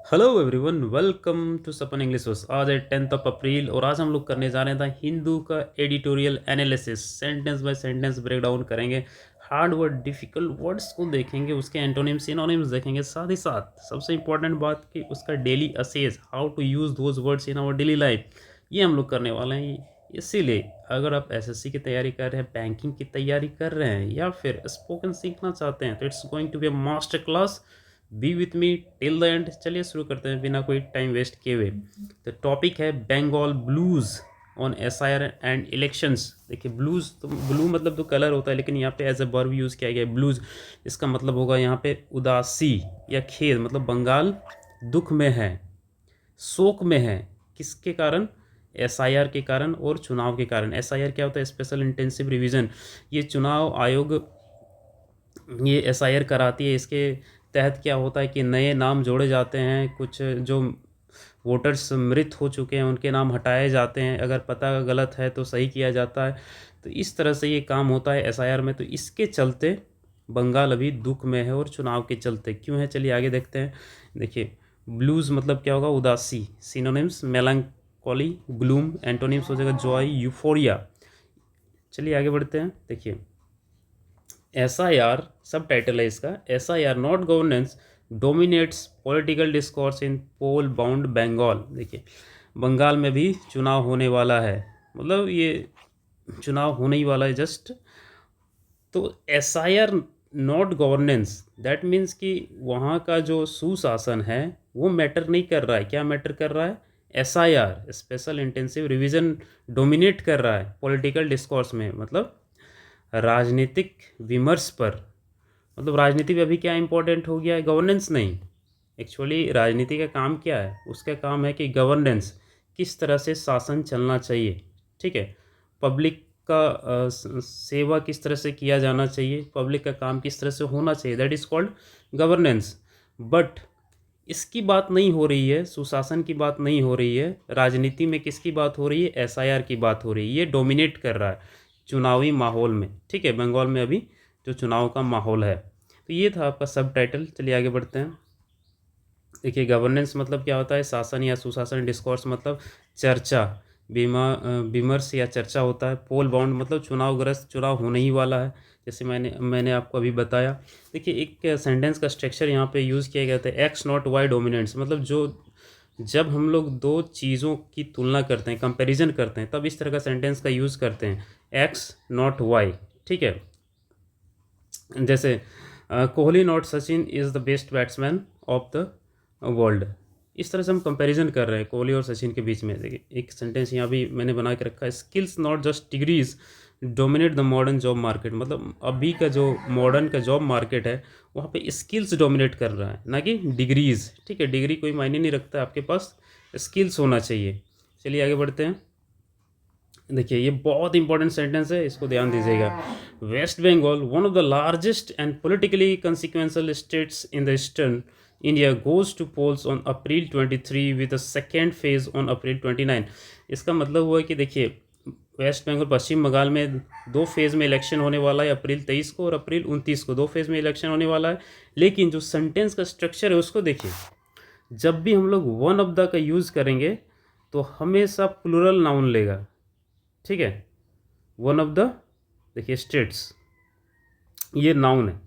Hello everyone, welcome to Sapan English course. आज है 10 अप्रैल और आज हम लोग करने जा रहे हैं हिंदू का editorial analysis. Sentence by sentence break down करेंगे। हार्ड वर्ड, डिफिकल्ट वर्ड्स को देखेंगे, उसके एंटोनिम्स सिनोनिम्स देखेंगे, साथ ही साथ सबसे इंपॉर्टेंट बात कि उसका डेली असेस, how to use those words in our daily life, ये हम लोग करने वाले हैं। इसीलिए अगर आप एसएससी की तैयारी कर रहे हैं, बैंकिंग की तैयारी कर रहे हैं या फिर स्पोकन सीखना चाहते हैं तो it's going to be a master class. Be with me till the end. चलिए शुरू करते हैं बिना कोई टाइम वेस्ट किए हुए। तो टॉपिक है Bengal blues on SIR and elections. देखिए, ब्लूज तो ब्लू मतलब तो कलर होता है, लेकिन यहाँ पे एज ए वर्ब यूज़ किया गया है ब्लूज। इसका मतलब होगा यहाँ पे उदासी या खेद। मतलब बंगाल दुख में है, शोक में है। किसके कारण? एसआईआर के कारण और चुनाव के कारण। एसआईआर क्या होता है? Special intensive revision. ये चुनाव आयोग ये एसआईआर कराती है। इसके तहत क्या होता है कि नए नाम जोड़े जाते हैं, कुछ जो वोटर्स मृत हो चुके हैं उनके नाम हटाए जाते हैं, अगर पता गलत है तो सही किया जाता है। तो इस तरह से ये काम होता है एसआईआर में। तो इसके चलते बंगाल अभी दुख में है और चुनाव के चलते क्यों है, चलिए आगे देखते हैं। देखिए, ब्लूज़ मतलब क्या होगा? उदासी। Synonyms मेलांकोली, gloom. एंटोनिम्स हो जाएगा जॉय, यूफोरिया। चलिए आगे बढ़ते हैं। देखिए, SIR सब टाइटल है इसका। SIR not governance dominates political discourse in poll bound Bengal. देखिए, बंगाल में भी चुनाव होने वाला है, मतलब ये चुनाव होने ही वाला है जस्ट। तो SIR not governance, that means कि वहाँ का जो सुशासन है वो मैटर नहीं कर रहा है। क्या मैटर कर रहा है? SIR special intensive revision dominate कर रहा है पॉलिटिकल डिस्कोर्स में, मतलब राजनीतिक विमर्श पर। मतलब राजनीति में अभी क्या इंपॉर्टेंट हो गया है? गवर्नेंस नहीं। एक्चुअली राजनीति का काम क्या है? उसका काम है कि गवर्नेंस, किस तरह से शासन चलना चाहिए। ठीक है, पब्लिक का सेवा किस तरह से किया जाना चाहिए, पब्लिक का काम किस तरह से होना चाहिए, that is called governance. But इसकी बात नहीं हो रही है, सुशासन की बात नहीं हो रही है। राजनीति में किसकी बात हो रही है? एसआईआर की बात हो रही है। ये डोमिनेट कर रहा है चुनावी माहौल में। ठीक है, बंगाल में अभी जो चुनाव का माहौल है। तो ये था आपका सब टाइटल। चलिए आगे बढ़ते हैं। देखिए, गवर्नेंस मतलब क्या होता है? शासन या सुशासन। डिस्कोर्स मतलब चर्चा, विमर्श या चर्चा होता है। पोल बाउंड मतलब चुनावग्रस्त, चुनाव होने ही वाला है, जैसे मैंने आपको अभी बताया। देखिए, एक सेंटेंस का स्ट्रक्चर यहाँ पे यूज़ किया गया था, एक्स नॉट वाई डोमिनेंट्स। मतलब जो जब हम लोग दो चीज़ों की तुलना करते हैं, कंपैरिजन करते हैं, तब इस तरह का सेंटेंस का यूज़ करते हैं, एक्स नॉट वाई। ठीक है, जैसे Kohli not Sachin is the best batsman of the world. इस तरह से हम कंपैरिजन कर रहे हैं कोहली और सचिन के बीच में। देखिए, एक सेंटेंस यहाँ भी मैंने बना के रखा है, skills not just degrees dominate the modern job market. मतलब अभी का जो मॉडर्न का जॉब मार्केट है वहाँ पे स्किल्स डोमिनेट कर रहा है, ना कि डिग्रीज। ठीक है, डिग्री कोई मायने नहीं रखता, आपके पास स्किल्स होना चाहिए। चलिए आगे बढ़ते हैं। देखिए, ये बहुत इंपॉर्टेंट सेंटेंस है, इसको ध्यान दीजिएगा। West Bengal, one of the largest and politically consequential states in the eastern India, goes to polls on April 23 with the second phase on April 29। इसका मतलब हुआ कि देखिए, वेस्ट बंगाल, पश्चिम बंगाल में दो फेज़ में इलेक्शन होने वाला है, अप्रैल 23 को और अप्रैल 29 को, दो फेज़ में इलेक्शन होने वाला है। लेकिन जो सेंटेंस का स्ट्रक्चर है उसको देखिए, जब भी हम लोग वन ऑफ द का यूज़ करेंगे तो हमेशा प्लूरल नाउन लेगा। ठीक है, वन ऑफ द, देखिए स्टेट्स, ये नाउन है,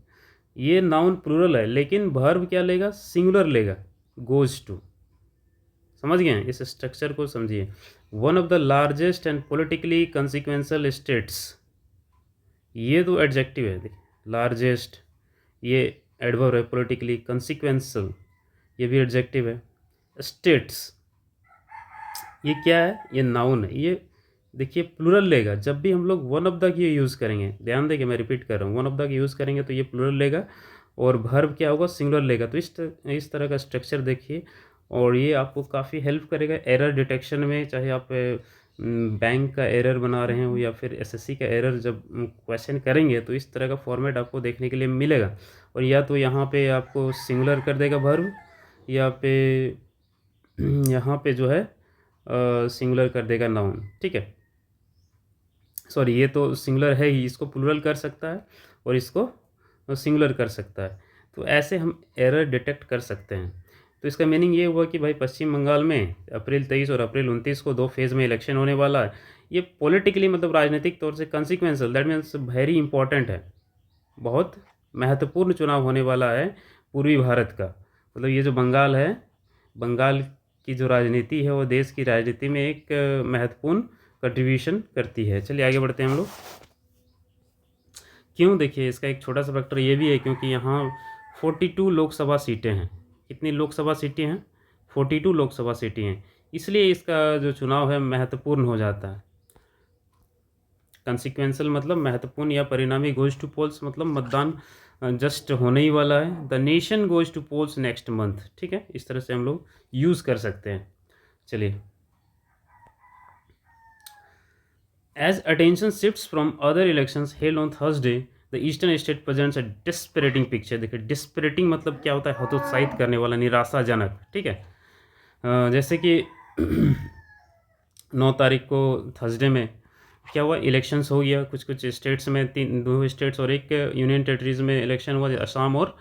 ये नाउन प्लूरल है, लेकिन वर्ब क्या लेगा? सिंगुलर लेगा, गोज टू। समझ गए हैं? इस स्ट्रक्चर को समझिए। One of the largest and politically consequential states, ये तो एडजेक्टिव है। देखिए, लार्जेस्ट ये एडवर्ब है, पॉलिटिकली कंसिक्वेंशियल ये भी एडजेक्टिव है। स्टेट्स ये क्या है? ये नाउन है। ये देखिए प्लूरल लेगा जब भी हम लोग one of the key use करेंगे। ध्यान देंगे, मैं रिपीट कर रहा हूँ, one of the key use करेंगे तो ये प्लूरल लेगा और वर्ब क्या होगा? सिंगुलर लेगा। तो इस तरह का स्ट्रक्चर देखिए, और ये आपको काफ़ी हेल्प करेगा एरर डिटेक्शन में। चाहे आप बैंक का एरर बना रहे हो या फिर एसएससी का एरर, जब क्वेश्चन करेंगे तो इस तरह का फॉर्मेट आपको देखने के लिए मिलेगा। और या तो यहाँ पे आपको सिंगुलर कर देगा वर्ब, या पे यहाँ पे जो है सिंगुलर कर देगा नाउन। ठीक है, सॉरी, ये तो सिंगुलर है ही, इसको प्लूरल कर सकता है और इसको सिंगुलर कर सकता है। तो ऐसे हम एरर डिटेक्ट कर सकते हैं। तो इसका मीनिंग ये हुआ कि भाई पश्चिम बंगाल में अप्रैल 23 और अप्रैल 29 को 2 फेज़ में इलेक्शन होने वाला है। ये पॉलिटिकली मतलब राजनीतिक तौर से consequential, that means very important है, बहुत महत्वपूर्ण चुनाव होने वाला है पूर्वी भारत का। मतलब ये जो बंगाल है, बंगाल की जो राजनीति है वो देश की राजनीति में एक महत्वपूर्ण कंट्रीब्यूशन करती है। चलिए आगे बढ़ते हैं हम लोग। क्यों, देखिए इसका एक छोटा सा फैक्टर ये भी है क्योंकि यहाँ 42 लोकसभा सीटें हैं। कितनी लोकसभा सीटें हैं? 42 लोकसभा सीटें हैं, इसलिए इसका जो चुनाव है महत्वपूर्ण हो जाता है। कंसिक्वेंशियल मतलब महत्वपूर्ण या परिणामी, गोज टू पोल्स मतलब मतदान जस्ट होने ही वाला है। The nation goes to polls next month, ठीक है, इस तरह से हम लोग यूज़ कर सकते हैं। चलिए, as attention shifts from other elections held on Thursday, the eastern state presents a disparaging picture. देखिए डिस्परेटिंग मतलब क्या होता है? हतोत्साहित करने वाला, निराशाजनक, ठीक है। जैसे कि 9 तारीख को थर्सडे में क्या हुआ, इलेक्शंस हो गया कुछ कुछ स्टेट्स में, 2 स्टेट्स और एक यूनियन टेरिटरीज़ में इलेक्शन हुआ, असम और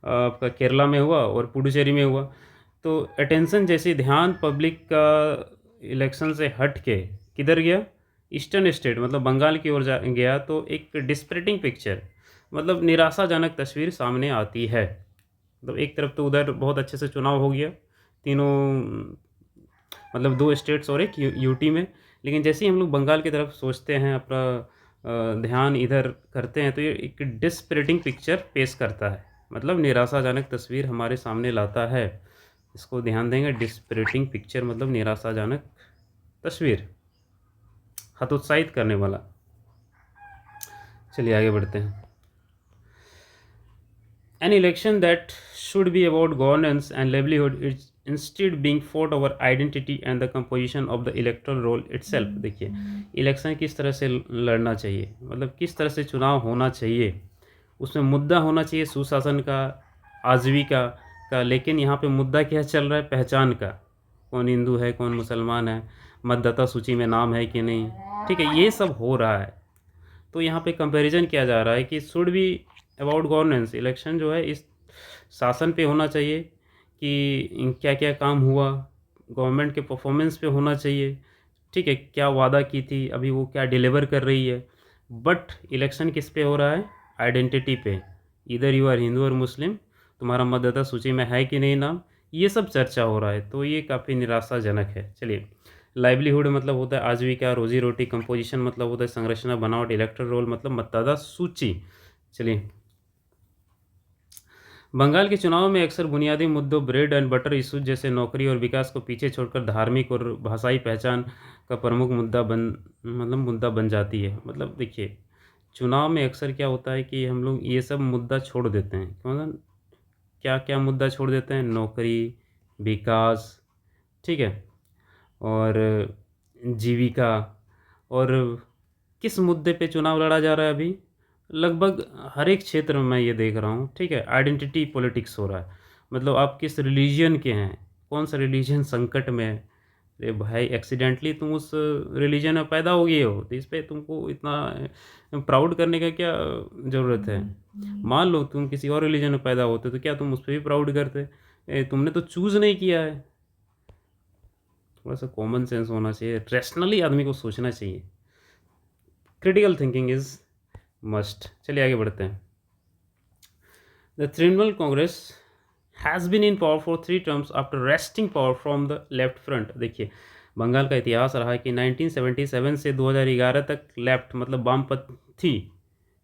आपका केरला में हुआ और पुडुचेरी में हुआ। तो अटेंशन जैसे ध्यान पब्लिक का इलेक्शन से हट के किधर गया? ईस्टर्न स्टेट मतलब बंगाल की ओर गया, तो एक डिस्परेटिंग पिक्चर मतलब निराशाजनक तस्वीर सामने आती है। मतलब एक तरफ तो उधर बहुत अच्छे से चुनाव हो गया, तीनों मतलब 2 स्टेट्स और एक यूटी में, लेकिन जैसे ही हम लोग बंगाल की तरफ सोचते हैं, अपना ध्यान इधर करते हैं, तो ये एक डिस्परेटिंग पिक्चर पेश करता है, मतलब निराशाजनक तस्वीर हमारे सामने लाता है। इसको ध्यान देंगे, डिस्परेटिंग पिक्चर मतलब निराशाजनक तस्वीर, हतोत्साहित करने वाला। चलिए आगे बढ़ते हैं। An election that should be about governance and livelihood is instead being fought over identity and the composition of the electoral roll itself। देखिए इलेक्शन किस तरह से लड़ना चाहिए, मतलब किस तरह से चुनाव होना चाहिए, उसमें मुद्दा होना चाहिए सुशासन का, आजीविका का, लेकिन यहाँ पे मुद्दा क्या चल रहा है? पहचान का, कौन हिंदू है, कौन मुसलमान है, मतदाता सूची में नाम है कि नहीं, ठीक है, ये सब हो रहा है। तो यहाँ पे कंपैरिजन किया जा रहा है कि should be about governance, election जो है इस शासन पे होना चाहिए कि क्या क्या काम हुआ, गवर्नमेंट के परफॉर्मेंस पे होना चाहिए, ठीक है, क्या वादा की थी अभी वो क्या डिलीवर कर रही है। बट इलेक्शन किस पे हो रहा है? आइडेंटिटी पे, इधर यू आर हिंदू और मुस्लिम, तुम्हारा मतदाता सूची में है कि नहीं नाम, ये सब चर्चा हो रहा है, तो ये काफ़ी निराशाजनक है। चलिए, लाइवलीहुड मतलब होता है आजीविका, रोजी रोटी, कंपोजिशन मतलब होता है संरचना, बनावट, इलेक्टोरल रोल मतलब मतदाता सूची। चलिए, बंगाल के चुनाव में अक्सर बुनियादी मुद्दों, ब्रेड एंड बटर इशूज जैसे नौकरी और विकास को पीछे छोड़कर धार्मिक और भाषाई पहचान का प्रमुख मुद्दा बन जाती है। मतलब देखिए, चुनाव में अक्सर क्या होता है कि हम लोग ये सब मुद्दा छोड़ देते हैं, मतलब क्या क्या मुद्दा छोड़ देते हैं? नौकरी, विकास, ठीक है, और जीविका, और किस मुद्दे पे चुनाव लड़ा जा रहा है अभी? लगभग हर एक क्षेत्र में मैं ये देख रहा हूँ, ठीक है, आइडेंटिटी पॉलिटिक्स हो रहा है। मतलब आप किस रिलीजन के हैं, कौन सा रिलीजन संकट में है, अरे भाई एक्सीडेंटली तुम उस रिलीजन में पैदा हो गए हो, तो इस पे तुमको इतना प्राउड करने का क्या ज़रूरत है? मान लो तुम किसी और रिलीजन में पैदा होते तो क्या तुम उस पर भी प्राउड करते? तुमने तो चूज़ नहीं किया है। थोड़ा सा कॉमन सेंस होना चाहिए, रैशनली आदमी को सोचना चाहिए, क्रिटिकल थिंकिंग इज़ मस्ट। चलिए आगे बढ़ते हैं। The Trinamool Congress has been in power for 3 terms after wresting power from the left front. देखिए बंगाल का इतिहास रहा है कि 1977 से 2011 तक लेफ्ट मतलब वामपंथी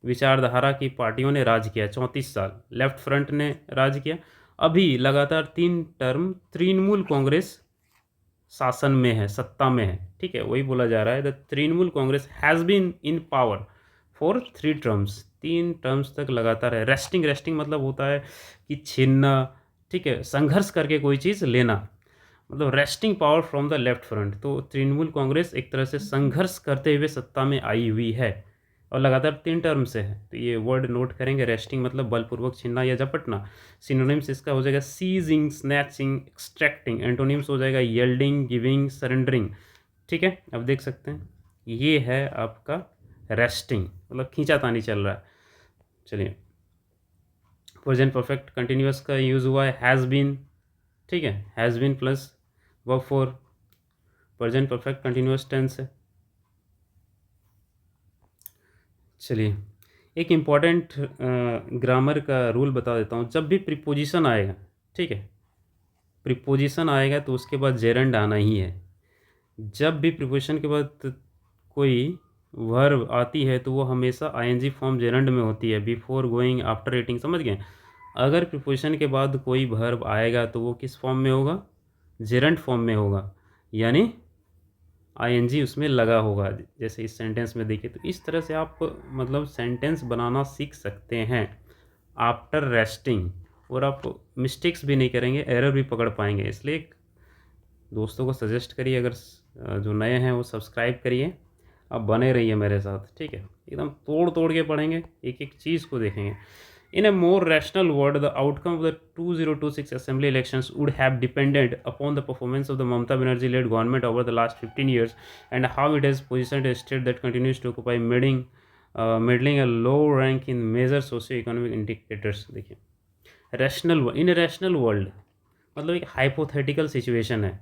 विचारधारा की पार्टियों ने राज किया, 34 साल लेफ्ट फ्रंट ने राज किया। अभी लगातार 3 टर्म तृणमूल कांग्रेस शासन में है, सत्ता में है, ठीक है, वही बोला जा रहा है, the Trinamool Congress has been in power for 3 terms, 3 terms तक लगातार है। रेस्टिंग, रेस्टिंग मतलब होता है कि छीनना, ठीक है, संघर्ष करके कोई चीज़ लेना, मतलब resting power from the left front. तो तृणमूल कांग्रेस एक तरह से संघर्ष करते हुए सत्ता में आई हुई है और लगातार 3 टर्म से है। तो ये वर्ड नोट करेंगे, रेस्टिंग मतलब बलपूर्वक छीनना या झपटना। सिनोनिम्स इसका हो जाएगा सीजिंग, स्नैचिंग, एक्सट्रैक्टिंग। एंटोनिम्स हो जाएगा येल्डिंग, गिविंग, सरेंडरिंग, ठीक है। अब देख सकते हैं ये है आपका रेस्टिंग, मतलब खींचातानी चल रहा है। चलिए, प्रेजेंट परफेक्ट कंटिन्यूअस का यूज़ हुआ है हैज़ बीन, ठीक है। Has been plus verb for present perfect continuous tense है। चलिए, एक इम्पॉर्टेंट ग्रामर का रूल बता देता हूँ। जब भी प्रीपोजिशन आएगा, ठीक है, प्रीपोजिशन आएगा तो उसके बाद जेरंड आना ही है। जब भी प्रीपोजिशन के बाद कोई वर्ब आती है तो वो हमेशा आईएनजी फॉर्म जेरंड में होती है, बिफोर गोइंग आफ्टर ईटिंग, समझ गए। अगर प्रीपोजिशन के बाद कोई वर्ब आएगा तो वो किस फॉर्म में होगा, जेरंड फॉर्म में होगा, यानी आईएनजी उसमें लगा होगा। जैसे इस सेंटेंस में देखिए, तो इस तरह से आप मतलब सेंटेंस बनाना सीख सकते हैं आफ्टर रेस्टिंग, और आप मिस्टेक्स भी नहीं करेंगे, एरर भी पकड़ पाएंगे। इसलिए दोस्तों को सजेस्ट करिए, अगर जो नए हैं वो सब्सक्राइब करिए, आप बने रहिए मेरे साथ, ठीक है। एकदम तोड़ तोड़ के पढ़ेंगे, एक एक चीज़ को देखेंगे। In a more rational world, the outcome of the 2026 assembly elections would have depended upon the performance of the Mamata Banerjee-led government over the last 15 years and how it has positioned a state that continues to occupy middling a low rank in major socio-economic indicators। देखिए, in a rational world मतलब एक hypothetical situation है,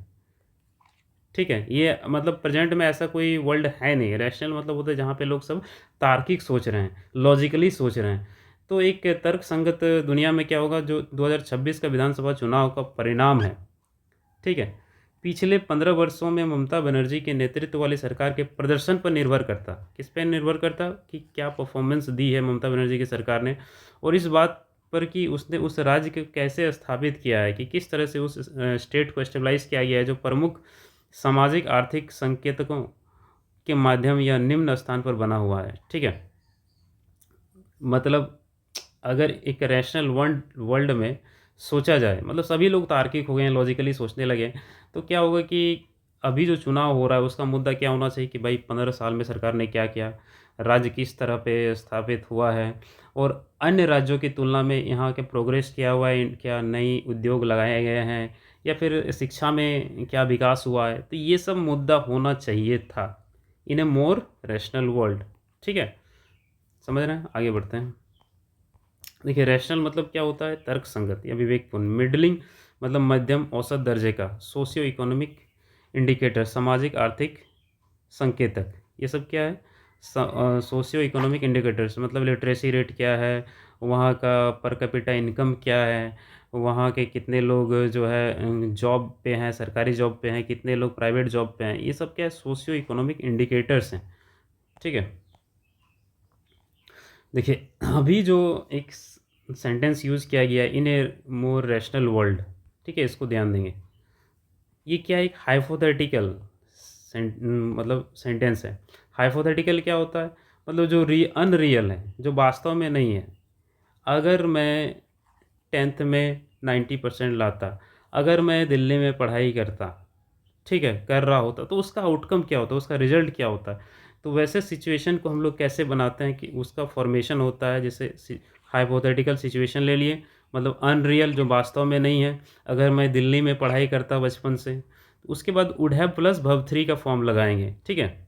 ठीक है। ये मतलब present में ऐसा कोई वर्ल्ड है नहीं। रैशनल मतलब होता है जहाँ पे लोग सब तार्किक सोच रहे हैं, लॉजिकली सोच रहे हैं। तो एक तर्क संगत दुनिया में क्या होगा, जो 2026 का विधानसभा चुनाव का परिणाम है, ठीक है, पिछले 15 वर्षों में ममता बनर्जी के नेतृत्व वाली सरकार के प्रदर्शन पर निर्भर करता। किस पर निर्भर करता कि क्या परफॉर्मेंस दी है ममता बनर्जी की सरकार ने, और इस बात पर कि उसने उस राज्य को कैसे स्थापित किया है, कि किस तरह से उस स्टेट को स्टेबलाइज किया गया है, जो प्रमुख सामाजिक आर्थिक संकेतकों के माध्यम या निम्न स्थान पर बना हुआ है, ठीक है। मतलब अगर एक रैशनल वर्ल्ड में सोचा जाए, मतलब सभी लोग तार्किक हो गए हैं, लॉजिकली सोचने लगे, तो क्या होगा कि अभी जो चुनाव हो रहा है उसका मुद्दा क्या होना चाहिए कि भाई 15 साल में सरकार ने क्या किया, राज्य किस तरह पे स्थापित हुआ है, और अन्य राज्यों की तुलना में यहाँ के प्रोग्रेस क्या हुआ है, क्या नई उद्योग लगाए गए हैं, या फिर शिक्षा में क्या विकास हुआ है। तो ये सब मुद्दा होना चाहिए था इन ए मोर रैशनल वर्ल्ड, ठीक है। समझ रहे हैं, आगे बढ़ते हैं। देखिए, रैशनल मतलब क्या होता है, तर्क संगत या विवेकपूर्ण। मिडलिंग मतलब मध्यम औसत दर्जे का। सोशियो इकोनॉमिक इंडिकेटर सामाजिक आर्थिक संकेतक, ये सब क्या है, सोशियो इकोनॉमिक इंडिकेटर्स मतलब लिटरेसी रेट क्या है, वहाँ का पर कैपिटा इनकम क्या है, वहाँ के कितने लोग जो है जॉब पे हैं, सरकारी जॉब पे हैं, कितने लोग प्राइवेट जॉब पे हैं, ये सब क्या है, सोशियो इकोनॉमिक इंडिकेटर्स हैं, ठीक है। देखिए, अभी जो एक सेंटेंस यूज़ किया गया है, इन ए मोर रैशनल वर्ल्ड, ठीक है, इसको ध्यान देंगे। ये क्या है, एक हाइपोथेटिकल मतलब सेंटेंस है। हाइपोथेटिकल क्या होता है, मतलब जो अनरियल है, जो वास्तव में नहीं है। अगर मैं 10th में 90% लाता, अगर मैं दिल्ली में पढ़ाई करता, ठीक है, कर रहा होता, तो उसका आउटकम क्या होता, उसका रिजल्ट क्या होता। तो वैसे सिचुएशन को हम लोग कैसे बनाते हैं कि उसका फॉर्मेशन होता है, जैसे हाइपोथेटिकल सिचुएशन ले लिए, मतलब अनरियल, जो वास्तव में नहीं है। अगर मैं दिल्ली में पढ़ाई करता बचपन से, तो उसके बाद वुड हैव प्लस वर्ब 3 का फॉर्म लगाएंगे, ठीक है।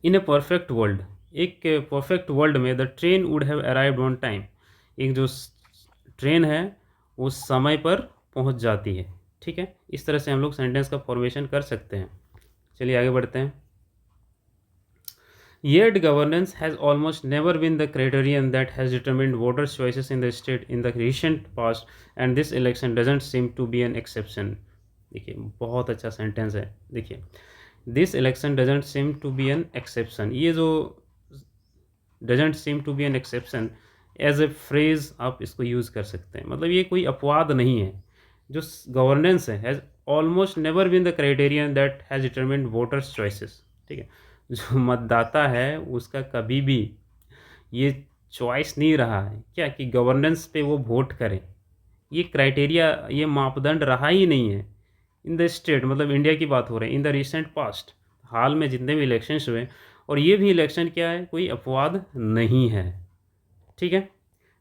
इन ए परफेक्ट वर्ल्ड, एक परफेक्ट वर्ल्ड में the train would have arrived on time, एक जो ट्रेन है वो समय पर पहुंच जाती है, ठीक है। इस तरह से हम लोग सेंटेंस का फॉर्मेशन कर सकते हैं। चलिए आगे बढ़ते हैं। Yet governance has almost never been the criterion that has determined voters' choices in the state in the recent past, and this election doesn't seem to be an exception। देखिए, बहुत अच्छा सेंटेंस है। देखिए, this election doesn't seem to be an exception, ये जो doesn't seem to be an exception as a phrase आप इसको use कर सकते हैं। मतलब ये कोई अपवाद नहीं है। जो गवर्नेंस है has almost never been the criterion that has determined voters choices, ठीक है। जो मतदाता है उसका कभी भी ये चॉइस नहीं रहा है क्या कि गवर्नेंस पे वो वोट करें। ये क्राइटेरिया, ये मापदंड रहा ही नहीं है इन द स्टेट, मतलब इंडिया की बात हो रही है, इन द रिसेंट पास्ट, हाल में जितने भी इलेक्शंस हुए। और ये भी इलेक्शन क्या है, कोई अपवाद नहीं है, ठीक है।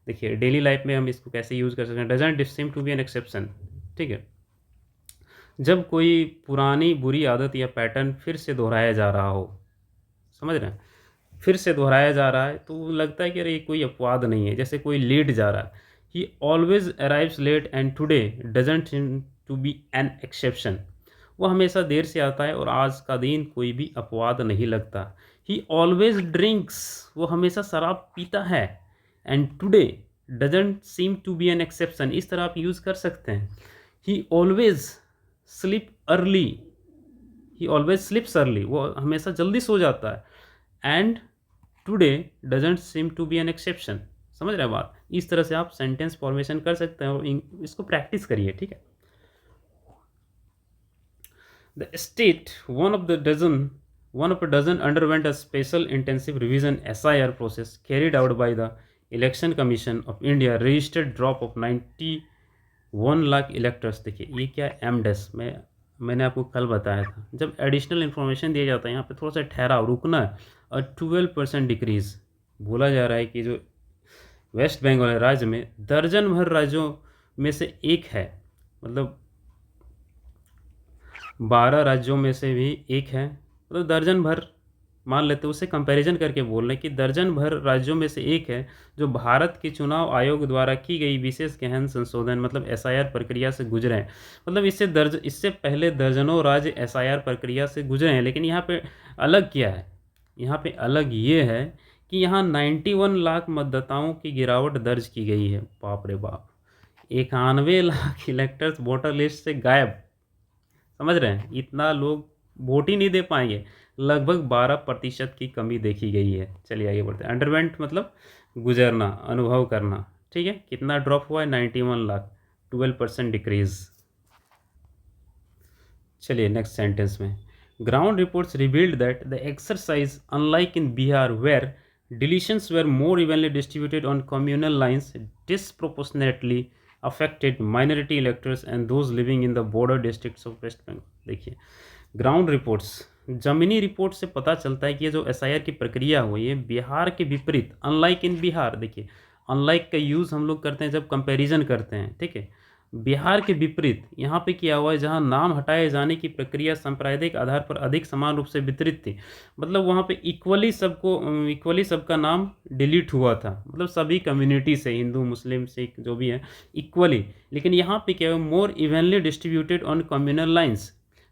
देखिए, डेली लाइफ में हम इसको कैसे यूज़ कर सकते हैं, doesn't seem to be an exception, ठीक है। जब कोई पुरानी बुरी आदत या पैटर्न फिर से दोहराया जा रहा हो, समझ रहे हैं, फिर से दोहराया जा रहा है, तो लगता है कि अरे ये कोई अपवाद नहीं है। जैसे कोई लेट जा रहा है, he always arrives late and today doesn't seem to be an exception. वो हमेशा देर से आता है और आज का दिन कोई भी अपवाद नहीं लगता। ही ऑलवेज ड्रिंक्स, वो हमेशा शराब पीता है। And today doesn't seem to be an exception, इस तरह आप यूज़ कर सकते हैं। He always sleep early, he always sleeps early, वो हमेशा जल्दी सो जाता है। And today doesn't seem to be an exception. समझ रहे हैं बात? इस तरह से आप सेंटेंस फॉर्मेशन कर सकते हैं और इसको प्रैक्टिस करिए, ठीक है। The state, one of a dozen underwent a special intensive revision SIR process carried out by the Election Commission of India, registered drop of 91 lakh electors. देखिए ये क्या एमडेस में मैंने आपको कल बताया था, जब एडिशनल इन्फॉर्मेशन दिया जाता है यहाँ पे थोड़ा सा ठहराव रुकना है। और 12% डिक्रीज बोला जा रहा है कि जो वेस्ट बंगाल राज्य में दर्जन भर राज्यों में से एक है, मतलब 12 राज्यों में से भी एक है, मतलब दर्जन भर मान लेते, उससे कंपैरिजन करके बोल रहे हैं कि दर्जन भर राज्यों में से एक है जो भारत के चुनाव आयोग द्वारा की गई विशेष गहन संशोधन मतलब एसआईआर प्रक्रिया से गुजरे हैं। मतलब इससे पहले दर्जनों राज्य एसआईआर प्रक्रिया से गुजरे हैं, लेकिन यहाँ पे अलग क्या है, यहाँ पे अलग ये है कि यहाँ 91 लाख मतदाताओं की गिरावट दर्ज की गई है। बाप रे बाप, 91 लाख इलेक्टर्स वोटर लिस्ट से गायब। समझ रहे हैं, इतना लोग वोट ही नहीं दे पाएंगे, लगभग 12% की कमी देखी गई है। चलिए आगे बढ़ते हैं। अंडरवेंट मतलब गुजरना, अनुभव करना, ठीक है। कितना ड्रॉप हुआ है? 91 लाख, 12% डिक्रीज। चलिए नेक्स्ट सेंटेंस में, ground reports revealed that the exercise unlike in Bihar where deletions were more evenly distributed on communal lines disproportionately affected minority electors and those living in the border districts of West Bengal। देखिए ground reports, ज़मीनी report से पता चलता है कि ये जो SIR की प्रक्रिया हुई है बिहार के विपरीत, अनलाइक इन बिहार। देखिए अनलाइक का यूज़ हम लोग करते हैं जब कंपैरिजन करते हैं, ठीक है। बिहार के विपरीत यहाँ पे किया हुआ है जहाँ नाम हटाए जाने की प्रक्रिया सांप्रदायिक आधार पर अधिक समान रूप से वितरित थी। मतलब वहाँ पे इक्वली सबका नाम डिलीट हुआ था, मतलब सभी कम्युनिटी से, हिंदू मुस्लिम सिख जो भी है इक्वली। लेकिन यहाँ पे क्या है, more evenly distributed on communal lines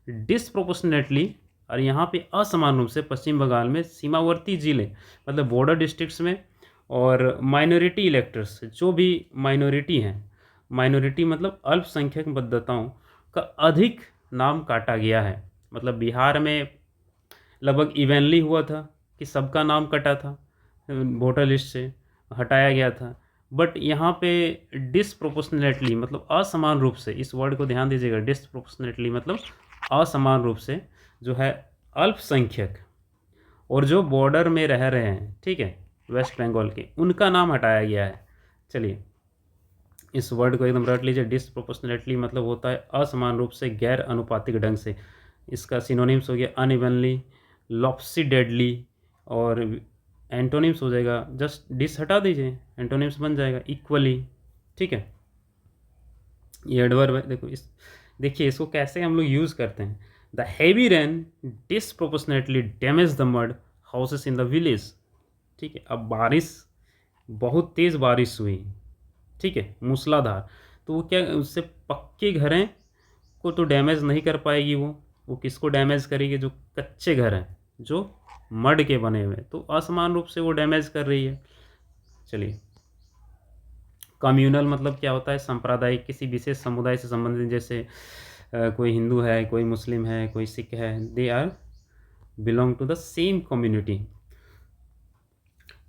disproportionately, और यहाँ पे असमान रूप से पश्चिम बंगाल में सीमावर्ती जिले मतलब बॉर्डर डिस्ट्रिक्ट्स में और माइनॉरिटी इलेक्टर्स जो भी माइनॉरिटी हैं, माइनॉरिटी मतलब अल्पसंख्यक मतदाताओं का अधिक नाम काटा गया है। मतलब बिहार में लगभग इवनली हुआ था कि सबका नाम कटा था, वोटर लिस्ट से हटाया गया था। बट यहाँ पे डिसप्रोपोर्शनेटली मतलब असमान रूप से, इस वर्ड को ध्यान दीजिएगा, डिसप्रोपोर्शनेटली मतलब असमान रूप से जो है अल्पसंख्यक और जो बॉर्डर में रह रहे हैं, ठीक है, वेस्ट बंगाल के, उनका नाम हटाया गया है। चलिए इस वर्ड को एकदम रट लीजिए, डिसप्रोपोर्शनेटली मतलब होता है असमान रूप से, गैर अनुपातिक ढंग से। इसका सिनोनिम्स हो गया अनइवनली, लॉप्सिडेडली, और एंटोनिम्स हो जाएगा, जस्ट डिस हटा दीजिए, एंटोनिम्स बन जाएगा इक्वली, ठीक है। ये एडवर्ब है, देखिए इसको कैसे हम लोग यूज़ करते हैं। The heavy rain disproportionately damage the mud houses in the village, ठीक है। अब बारिश, बहुत तेज़ बारिश हुई, ठीक है, मूसलाधार, तो वो क्या, उससे पक्के घरें को तो डैमेज नहीं कर पाएगी, वो किसको डैमेज करेगी? जो कच्चे घर हैं, जो मड के बने हुए, तो असमान रूप से वो डैमेज कर रही है। चलिए कम्यूनल मतलब क्या होता है? सांप्रदायिक, किसी विशेष समुदाय से संबंधित, जैसे कोई हिंदू है, कोई मुस्लिम है, कोई सिख है, they are belong to the same community.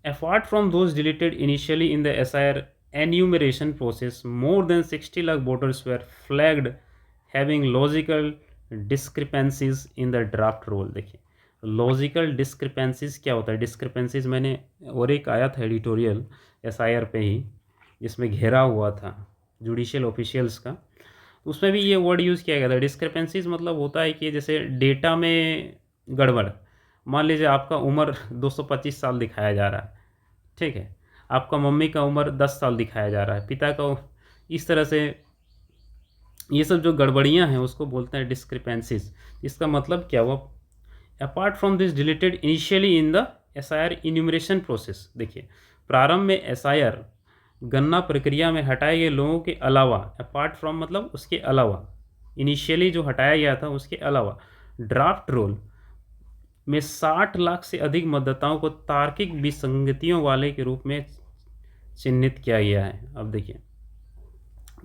Apart from those deleted initially in the SIR enumeration process, more than 60 lakh voters were flagged having logical discrepancies in the draft roll। देखिए लॉजिकल डिस्क्रिपेंसीज क्या होता है? Discrepancies मैंने और एक आया था editorial SIR पे ही, जिसमें घेरा हुआ था जुडिशियल ऑफिशियल्स का, उसमें भी ये वर्ड यूज़ किया गया था। डिस्क्रिपेंसीज मतलब होता है कि जैसे डेटा में गड़बड़, मान लीजिए आपका उम्र 225 साल दिखाया जा रहा है, ठीक है, आपका मम्मी का उम्र 10 साल दिखाया जा रहा है, पिता का, इस तरह से ये सब जो गड़बड़ियाँ हैं उसको बोलते हैं डिस्क्रिपेंसीज। इसका मतलब क्या हुआ? Apart from this deleted initially in the SIR enumeration process. देखिए प्रारंभ में एसआईआर गणना प्रक्रिया में हटाए गए लोगों के अलावा, अपार्ट फ्रॉम मतलब उसके अलावा, इनिशियली जो हटाया गया था उसके अलावा, ड्राफ्ट रोल में 60 लाख से अधिक मतदाताओं को तार्किक विसंगतियों वाले के रूप में चिन्हित किया गया है। अब देखिए,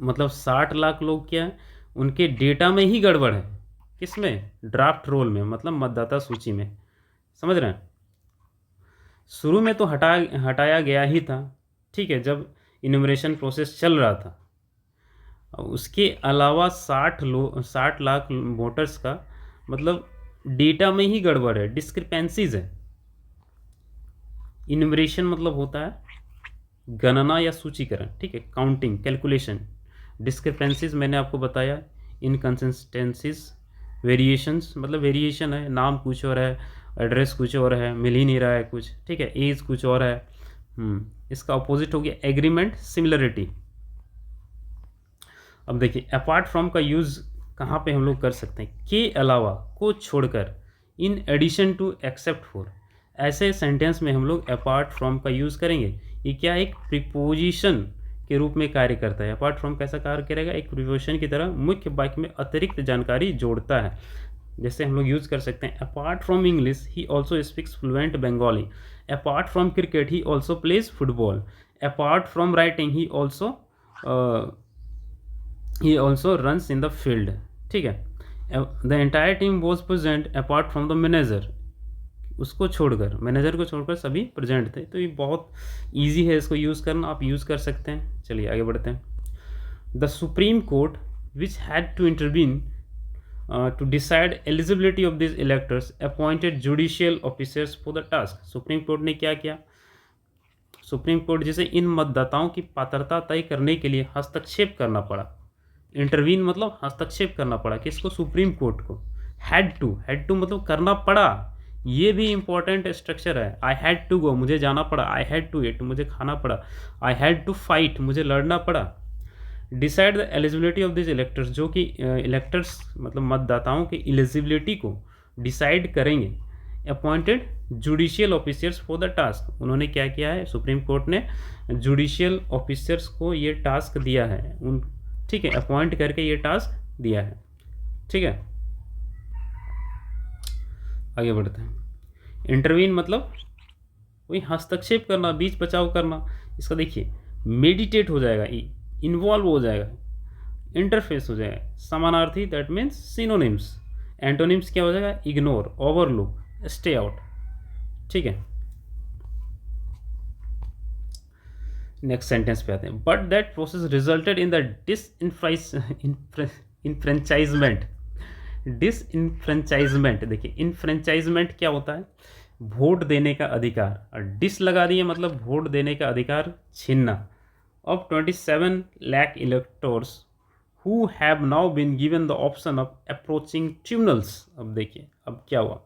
मतलब 60 लाख लोग क्या है, उनके डेटा में ही गड़बड़ है। किसमें? ड्राफ्ट रोल में, मतलब मतदाता सूची में। समझ रहे हैं? शुरू में तो हटाया गया ही था, ठीक है, जब इन्यूमरेशन प्रोसेस चल रहा था। उसके अलावा 60 लाख वोटर्स का मतलब डेटा में ही गड़बड़ है, डिस्क्रिपेंसीज है। इन्यूमरेशन मतलब होता है गणना या सूचीकरण, ठीक है, काउंटिंग, कैलकुलेशन। डिस्क्रिपेंसीज मैंने आपको बताया, इनकन्सिस्टेंसीज, वेरिएशंस मतलब वेरिएशन है, नाम कुछ और है, एड्रेस कुछ और है, मिल ही नहीं रहा है कुछ, ठीक है, एज कुछ और है। इसका अपोजिट हो गया एग्रीमेंट, सिमिलरिटी। अब देखिए, अपार्ट फ्रॉम का यूज़ कहाँ पे हम लोग कर सकते हैं? के अलावा, को छोड़कर, in addition to, except for, ऐसे सेंटेंस में हम लोग अपार्ट फ्रॉम का यूज़ करेंगे। ये क्या, एक प्रीपोजिशन के रूप में कार्य करता है। अपार्ट फ्रॉम कैसा कार्य करेगा? एक प्रीपोजिशन की तरह मुख्य वाक्य में अतिरिक्त जानकारी जोड़ता है। जैसे हम लोग यूज़ कर सकते हैं, apart from English he also speaks fluent Bengali, apart from cricket he also plays football, apart from writing he also runs in the field, ठीक है। The entire team was present apart from the manager, उसको छोड़कर, manager को छोड़कर सभी present थे। तो ये बहुत ईजी है इसको यूज़ करना, आप यूज़ कर सकते हैं। चलिए आगे बढ़ते हैं। The supreme court which had to intervene to decide eligibility of these electors appointed judicial officers for the task। Supreme court ने क्या किया? सुप्रीम कोर्ट जिसे इन मतदाताओं की पात्रता तय करने के लिए हस्तक्षेप करना पड़ा। इंटरवीन मतलब हस्तक्षेप करना पड़ा, किसको? सुप्रीम कोर्ट को। हैड टू मतलब करना पड़ा, ये भी इंपॉर्टेंट स्ट्रक्चर है। आई हैड टू गो, मुझे जाना पड़ा। आई हैड टू ईट, मुझे खाना पड़ा। आई हैड टू फाइट, मुझे लड़ना पड़ा। Decide the eligibility of this electors, जो कि इलेक्टर्स मतलब मतदाताओं की एलिजिबिलिटी को डिसाइड करेंगे। Appointed judicial officers for the task, उन्होंने क्या किया है? सुप्रीम कोर्ट ने जुडिशियल ऑफिसर्स को ये टास्क दिया है, उन, ठीक है, अपॉइंट करके ये टास्क दिया है, ठीक है। आगे बढ़ते हैं। इंटरवीन मतलब वही हस्तक्षेप करना, बीच बचाव करना। इसका देखिए, मेडिटेट हो जाएगा, इन्वॉल्व हो जाएगा, इंटरफेस हो जाएगा। समानार्थी दैट मीन्स सिनोनिम्स। एंटोनिम्स क्या हो जाएगा? इग्नोर, ओवरलुक, स्टे आउट, ठीक है। नेक्स्ट सेंटेंस पे आते हैं। But that process resulted in the disenfranchisement. देखिए, इनफ्रेंचाइजमेंट क्या होता है? वोट देने का अधिकार, और डिस लगा दिए मतलब वोट देने का अधिकार छीनना। Of 27 lakh electors who have now been given the option of approaching tribunals। अब देखिए, अब क्या हुआ?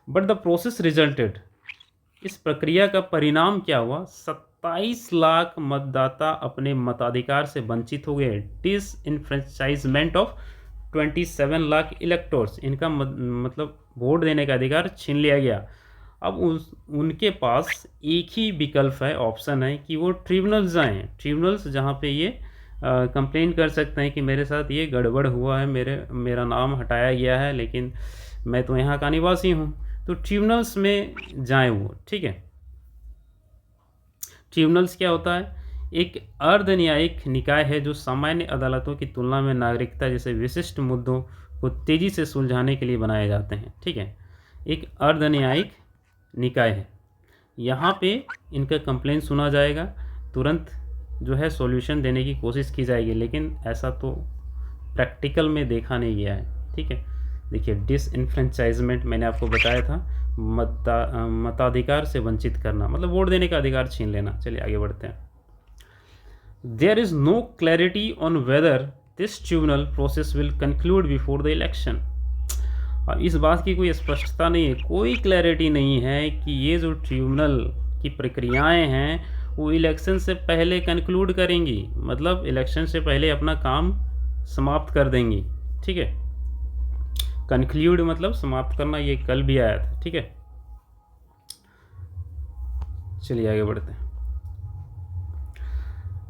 But the process resulted, इस प्रक्रिया का परिणाम क्या हुआ? 27 लाख मतदाता अपने मताधिकार से वंचित हो गए। डिसइनफ्रेंचाइजमेंट ऑफ 27 लाख इलेक्टर्स, इनका मतलब वोट देने का अधिकार छीन लिया गया। अब उनके पास एक ही विकल्प है, ऑप्शन है कि वो ट्रिब्यूनल्स जाएँ, ट्रिब्यूनल्स जहाँ पे ये कंप्लेन कर सकते हैं कि मेरे साथ ये गड़बड़ हुआ है, मेरा नाम हटाया गया है, लेकिन मैं तो यहाँ का निवासी हूँ। तो ट्रिब्यूनल्स में जाएँ वो, ठीक है। ट्रिब्यूनल्स क्या होता है? एक अर्ध न्यायिक निकाय है जो सामान्य अदालतों की तुलना में नागरिकता जैसे विशिष्ट मुद्दों को तेज़ी से सुलझाने के लिए बनाए जाते हैं, ठीक है। एक अर्ध न्यायिक निकाय है, यहाँ पे इनका कंप्लेंट सुना जाएगा, तुरंत जो है सॉल्यूशन देने की कोशिश की जाएगी, लेकिन ऐसा तो प्रैक्टिकल में देखा नहीं गया है, ठीक है। देखिए, डिसइनफ्रेंचाइजमेंट मैंने आपको बताया था, मताधिकार से वंचित करना मतलब वोट देने का अधिकार छीन लेना। चलिए आगे बढ़ते हैं। There is no clarity on whether this tribunal process will conclude before the election. इस बात की कोई स्पष्टता नहीं है, कोई क्लैरिटी नहीं है कि ये जो ट्रिब्यूनल की प्रक्रियाएं हैं वो इलेक्शन से पहले कंक्लूड करेंगी, मतलब इलेक्शन से पहले अपना काम समाप्त कर देंगी, ठीक है। कंक्लूड मतलब समाप्त करना, ये कल भी आया था, ठीक है। चलिए आगे बढ़ते हैं।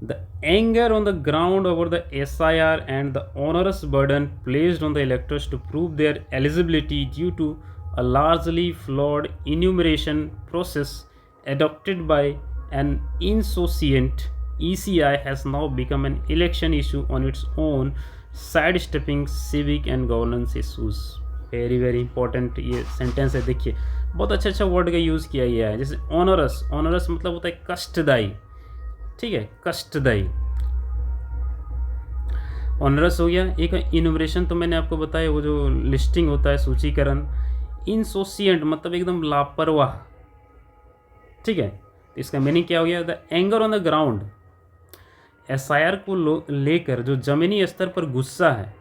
The anger on the ground over the SIR and the onerous burden placed on the electors to prove their eligibility due to a largely flawed enumeration process adopted by an insouciant ECI has now become an election issue on its own, sidestepping civic and governance issues. Very very important ये sentence है, देखिए बहुत अच्छा अच्छा word का use किया गया है। जैसे ऑनरस, ऑनरस मतलब होता है कष्टदायी, ठीक है, कष्टदायी, ऑनरस हो गया। एक इनुमरेशन तो मैंने आपको बताया, वो जो लिस्टिंग होता है, सूचीकरण। इनसोसिएंट मतलब एकदम लापरवाह, ठीक है। तो इसका मीनिंग क्या हो गया, the anger on the ground, SIR को लेकर जो ज़मीनी स्तर पर गुस्सा है,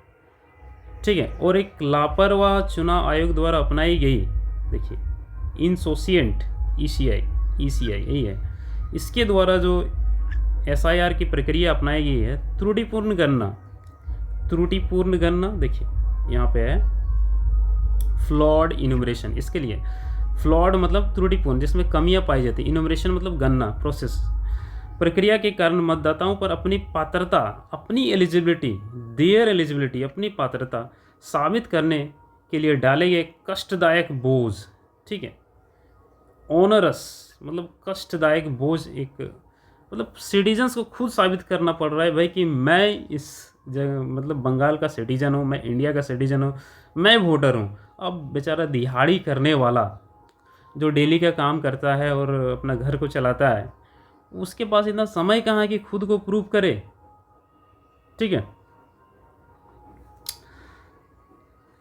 ठीक है, और एक लापरवाह चुनाव आयोग द्वारा अपनाई गई, देखिए इनसोसिएंट ईसीआई, ईसीआई यही है, इसके द्वारा जो एसआईआर की प्रक्रिया अपनाई गई है, त्रुटिपूर्ण गणना, त्रुटिपूर्ण गणना, देखिए यहाँ पे है फ्लॉड इनुमरेशन, इसके लिए फ्लॉड मतलब त्रुटिपूर्ण, जिसमें कमियां पाई जाती, इनुमरेशन मतलब गणना प्रोसेस, प्रक्रिया के कारण मतदाताओं पर अपनी पात्रता, अपनी एलिजिबिलिटी, देयर एलिजिबिलिटी, अपनी पात्रता साबित करने के लिए डाले गए कष्टदायक बोझ, ठीक है। ऑनरस मतलब कष्टदायक बोझ, एक मतलब सिटीजन्स को खुद साबित करना पड़ रहा है भाई कि मैं इस जगह मतलब बंगाल का सिटीजन हूँ, मैं इंडिया का सिटीजन हूँ, मैं वोटर हूँ। अब बेचारा दिहाड़ी करने वाला जो डेली का काम करता है और अपना घर को चलाता है, उसके पास इतना समय कहाँ है कि खुद को प्रूव करे, ठीक है।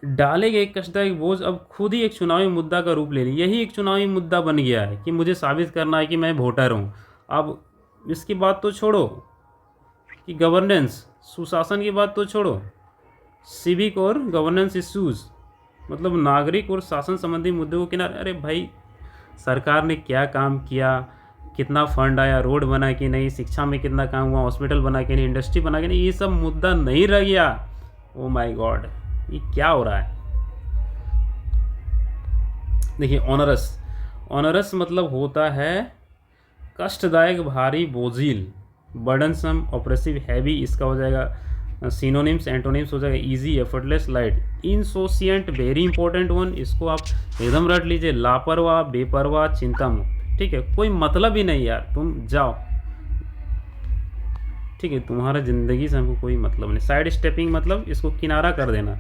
डाले गए कष्टदायक बोझ अब खुद ही एक चुनावी मुद्दा का रूप ले ली, यही एक चुनावी मुद्दा बन गया है कि मुझे साबित करना है कि मैं वोटर हूँ। अब इसकी बात तो छोड़ो कि गवर्नेंस, सुशासन की बात तो छोड़ो, सिविक और गवर्नेंस इश्यूज़ मतलब नागरिक और शासन संबंधी मुद्दों को किनारे, अरे भाई सरकार ने क्या काम किया, कितना फंड आया, रोड बना कि नहीं, शिक्षा में कितना काम हुआ, हॉस्पिटल बना कि नहीं, इंडस्ट्री बना कि नहीं, ये सब मुद्दा नहीं रह गया। ओ माय गॉड, ये क्या हो रहा है। देखिए ऑनरस, ऑनरस मतलब होता है कष्टदायक, भारी, बोझिल, बर्डनसम, ऑपरेसिव, हैवी, इसका हो जाएगा सिनोनिम्स, एंटोनिम्स हो जाएगा easy, effortless, light. Insouciant very important one, इसको आप एकदम रट लीजिए, लापरवाह, बेपरवाह, चिंता मुक्त, ठीक है, कोई मतलब ही नहीं यार, तुम जाओ, ठीक है, तुम्हारा ज़िंदगी से हमको कोई मतलब नहीं। साइड स्टेपिंग मतलब इसको किनारा कर देना,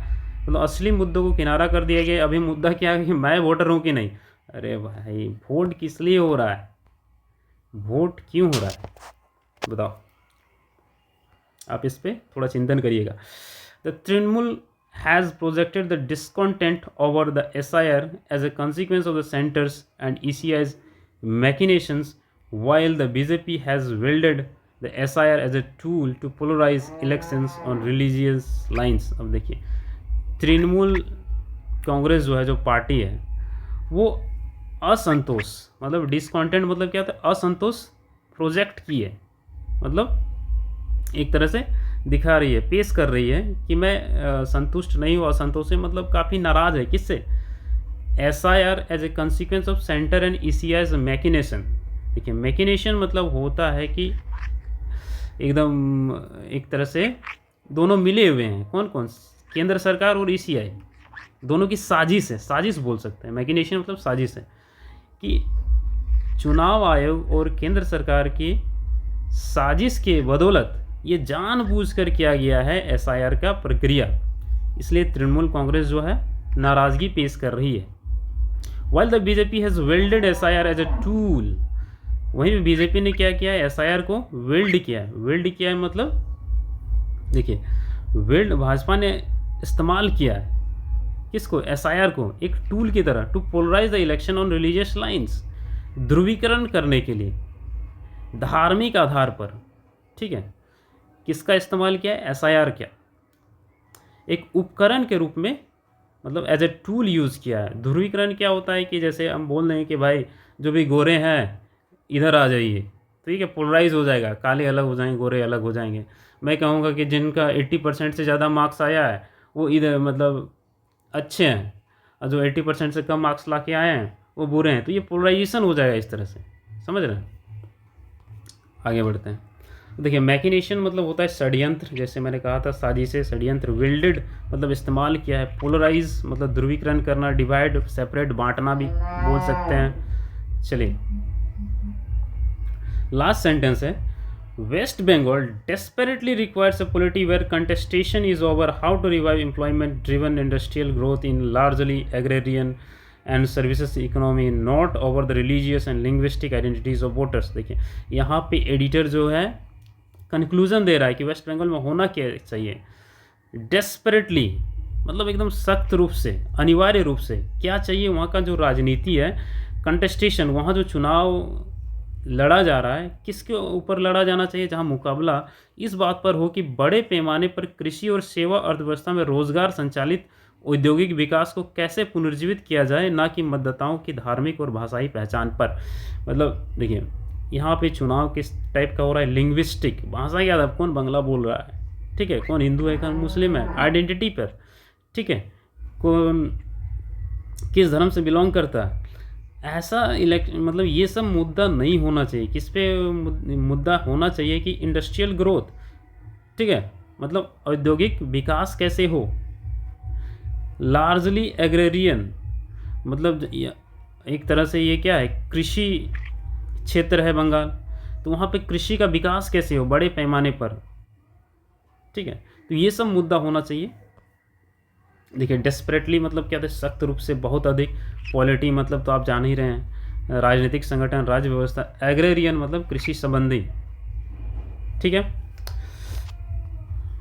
मतलब असली मुद्दों को किनारा कर दिया गया। अभी मुद्दा क्या है कि मैं वोटर हूँ कि नहीं, अरे भाई वोट किस लिए हो रहा है, वोट क्यों हो रहा है बताओ, आप इस पर थोड़ा चिंतन करिएगा। The Trinamool has projected the discontent over the SIR as a consequence of the centers and ECI's machinations, while the BJP has wielded the SIR as a tool to polarize elections on religious lines। अब देखिए तृणमूल कांग्रेस जो है, जो party है, वो असंतोष मतलब discontent मतलब क्या होता है, असंतोष प्रोजेक्ट की है, मतलब एक तरह से दिखा रही है, पेश कर रही है कि मैं संतुष्ट नहीं हूँ, असंतोष है, मतलब काफ़ी नाराज़ है। किससे, SIR as a consequence of centre and ECI's machination. देखिए मैकिनेशन मतलब होता है कि एकदम एक तरह से दोनों मिले हुए हैं, कौन कौन, केंद्र सरकार और ECI दोनों की साजिश है, साजिश बोल सकते हैं, मैकिनेशन मतलब साजिश है, कि चुनाव आयोग और केंद्र सरकार की साजिश के बदौलत ये जानबूझकर किया गया है SIR का प्रक्रिया, इसलिए तृणमूल कांग्रेस जो है नाराज़गी पेश कर रही है। While the BJP has wielded SIR as a tool, वहीं बीजेपी ने क्या किया है, SIR को वेल्ड किया है। वेल्ड किया है मतलब देखिए, वेल्ड भाजपा ने इस्तेमाल किया है किसको, SIR को एक टूल की तरह, to polarise the election on religious lines, ध्रुवीकरण करने के लिए धार्मिक आधार पर, ठीक है, किसका इस्तेमाल किया है, SIR क्या एक उपकरण के रूप में मतलब एज ए टूल यूज़ किया है। ध्रुवीकरण क्या होता है कि जैसे हम बोल रहे हैं कि भाई जो भी गोरे हैं इधर आ जाइए, ठीक है, पोलराइज हो जाएगा, काले अलग हो जाएंगे, गोरे अलग हो जाएंगे। मैं कहूँगा कि जिनका 80% से ज़्यादा मार्क्स आया है वो इधर मतलब अच्छे हैं, और जो 80% से कम मार्क्स ला के आए हैं वो बुरे हैं, तो ये पोलराइजेशन हो जाएगा इस तरह से, समझ रहे हैं। आगे बढ़ते हैं। देखिए मैकिनेशन मतलब होता है षड्यंत्र, जैसे मैंने कहा था साजिशें, षड्यंत्र। विल्डेड मतलब इस्तेमाल किया है। पोलराइज मतलब ध्रुवीकरण करना। डिवाइड सेपरेट बांटना भी बोल सकते हैं। चलिए लास्ट सेंटेंस है, west Bengal desperately requires a polity where contestation is over how to revive employment driven industrial growth in largely agrarian and services economy, not over the religious and linguistic identities of voters। देखिए यहाँ पे editor जो है conclusion दे रहा है कि waste Bengal में होना क्या चाहिए। डेस्परेटली मतलब एकदम सख्त रूप से, अनिवार्य रूप से क्या चाहिए, वहाँ का जो राजनीति है, कंटेस्टेशन, वहाँ जो चुनाव लड़ा जा रहा है, किसके ऊपर लड़ा जाना चाहिए, जहाँ मुकाबला इस बात पर हो कि बड़े पैमाने पर कृषि और सेवा अर्थव्यवस्था में रोजगार संचालित औद्योगिक विकास को कैसे पुनर्जीवित किया जाए, ना कि मतदाताओं की धार्मिक और भाषाई पहचान पर। मतलब देखिए यहाँ पे चुनाव किस टाइप का हो रहा है, लिंग्विस्टिक, भाषा के आधार, कौन बंगला बोल रहा है, ठीक है, कौन हिंदू है, कौन मुस्लिम है, आइडेंटिटी पर, ठीक है, कौन किस धर्म से बिलोंग करता है, ऐसा मतलब ये सब मुद्दा नहीं होना चाहिए। किस पे मुद्दा होना चाहिए कि इंडस्ट्रियल ग्रोथ, ठीक है, मतलब औद्योगिक विकास कैसे हो। लार्जली एग्रेरियन मतलब एक तरह से ये क्या है, कृषि क्षेत्र है बंगाल, तो वहाँ पे कृषि का विकास कैसे हो बड़े पैमाने पर, ठीक है, तो ये सब मुद्दा होना चाहिए। देखिए डेस्परेटली मतलब क्या था, सख्त रूप से, बहुत अधिक। पॉलिटी मतलब तो आप जान ही रहे हैं, राजनीतिक संगठन, राज्य व्यवस्था। एग्रेरियन मतलब कृषि संबंधी, ठीक है।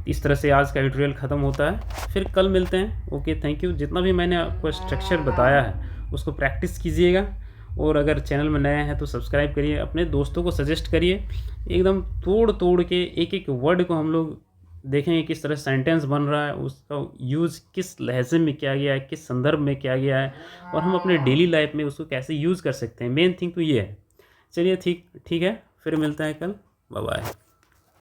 इस तरह से आज का ट्यूटोरियल ख़त्म होता है, फिर कल मिलते हैं। Okay, thank you. जितना भी मैंने आपको स्ट्रक्चर बताया है उसको प्रैक्टिस कीजिएगा, और अगर चैनल में नए हैं तो सब्सक्राइब करिए, अपने दोस्तों को सजेस्ट करिए। एकदम तोड़ तोड़ के एक एक वर्ड को हम लोग देखेंगे किस तरह सेंटेंस बन रहा है, उसका यूज़ किस लहजे में किया गया है, किस संदर्भ में किया गया है, और हम अपने डेली लाइफ में उसको कैसे यूज़ कर सकते हैं। मेन थिंग तो ये है। चलिए ठीक है, फिर मिलते हैं कल। Bye bye.